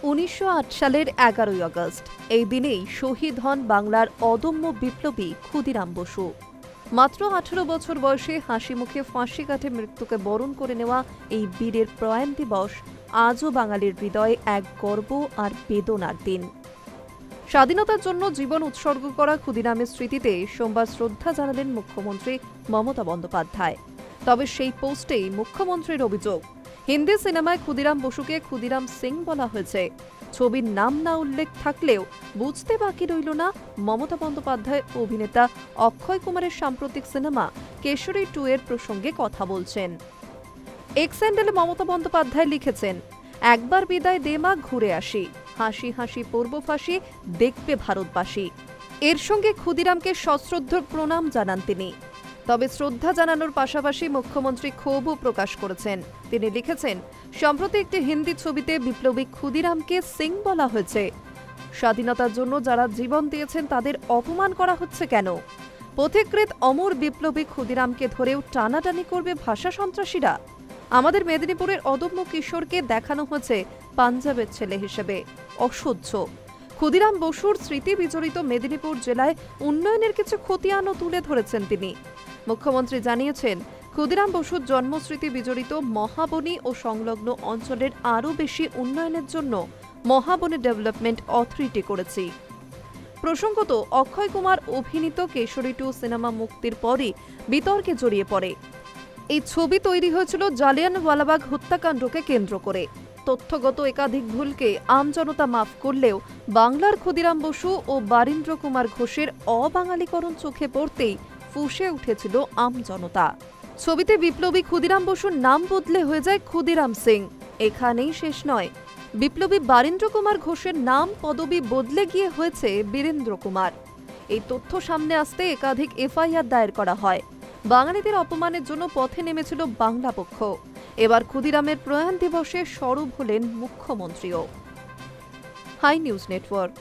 ১৯০৮ সালের ১১ই আগস্ট এই দিনেই শহীদ হন বাংলার অদম্য বিপ্লবী ক্ষুদিরাম বসু। মাত্র ১৮ বছর বয়সে হাসি মুখে ফাঁসি কাটে মৃত্যুকে বরণ করে নেওয়া এই বীরের প্রয়াণ দিবস আজও বাঙালির হৃদয়ে এক গর্ব আর বেদনার দিন। স্বাধীনতার জন্য জীবন উৎসর্গ করা ক্ষুদিরামের স্মৃতিতে সোমবার শ্রদ্ধা জানালেন মুখ্যমন্ত্রী মমতা বন্দ্যোপাধ্যায়। তবে সেই পোস্টেই মুখ্যমন্ত্রীর অভিযোগ, হিন্দি সিনেমায় ক্ষুদিরাম বসুকে ক্ষুদিরাম সিং বলা হয়েছে। ছবির নাম না উল্লেখ থাকলেও বুঝতে বাকি রইল না মমতা বন্দ্যোপাধ্যায় অভিনেতা অক্ষয় কুমারের সাম্প্রতিক সিনেমা কেশরী 2 এর প্রসঙ্গে কথা বলছেন। এক্স হ্যান্ডেলে মমতা বন্দ্যোপাধ্যায় লিখেছেন, একবার বিদায় দে মা, ঘুরে আসি, হাসি হাসি পূর্ব ফাঁসি দেখবে ভারতবাসী। এর সঙ্গে ক্ষুদিরামকে সশ্রদ্ধ প্রণাম জানান তিনি। তবে শ্রদ্ধা জানানোর পাশাপাশি মুখ্যমন্ত্রী ক্ষোভও প্রকাশ করেছেন। তিনি লিখেছেন, সম্প্রতি একটি হিন্দি ছবিতে বিপ্লবী ক্ষুদিরামকে সিং বলা হয়েছে। স্বাধীনতার জন্য যারা জীবন দিয়েছেন তাদের অপমান করা হচ্ছে কেন? পথিকৃৎ অমর বিপ্লবী ক্ষুদিরামকে ধরেও টানাটানি করবে ভাষা সন্ত্রাসীরা? আমাদের মেদিনীপুরের অদম্য কিশোরকে দেখানো হয়েছে পাঞ্জাবের ছেলে হিসেবে। অসহ্য। ক্ষুদিরাম বসুর স্মৃতি বিজড়িত মেদিনীপুর জেলায় উন্নয়নের কিছু খতিয়ানও তুলে ধরেছেন তিনি। মুখ্যমন্ত্রী জানিয়েছেন, ক্ষুদিরাম বসুর জন্মস্মৃতি বিজড়িত মহাবনী ও সংলগ্ন অঞ্চলের আরও বেশি উন্নয়নের জন্য মহাবনী ডেভেলপমেন্ট অথরিটি করেছি। প্রসঙ্গত, অক্ষয় কুমার অভিনীত কেশরী 2 সিনেমা মুক্তির পরই বিতর্কে জড়িয়ে পড়ে। এই ছবি তৈরি হয়েছিল জালিয়ানওয়ালাবাগ হত্যাকাণ্ডকে কেন্দ্র করে। তথ্যগত একাধিক ভুলকে আমজনতা মাফ করলেও বাংলার ক্ষুদিরাম বসু ও বারীন্দ্র কুমার ঘোষের অবাঙালিকরণ চোখে পড়তেই ফুঁসে উঠেছিল আমজনতা। ছবিতে বিপ্লবী ক্ষুদিরাম বসুর নাম বদলে হয়ে যায় ক্ষুদিরাম সিং। এখানেই শেষ নয়, বিপ্লবী বারীন্দ্র কুমার ঘোষের নাম পদবি বদলে গিয়ে হয়েছে বীরেন্দ্র কুমার। এই তথ্য সামনে আসতে একাধিক এফআইআর দায়ের করা হয়। বাঙালিদের অপমানের জন্য পথে নেমেছিল বাংলা পক্ষ। এবার ক্ষুদিরামের প্রয়াণ দিবসে সরব হলেন মুখ্যমন্ত্রীও। High news network.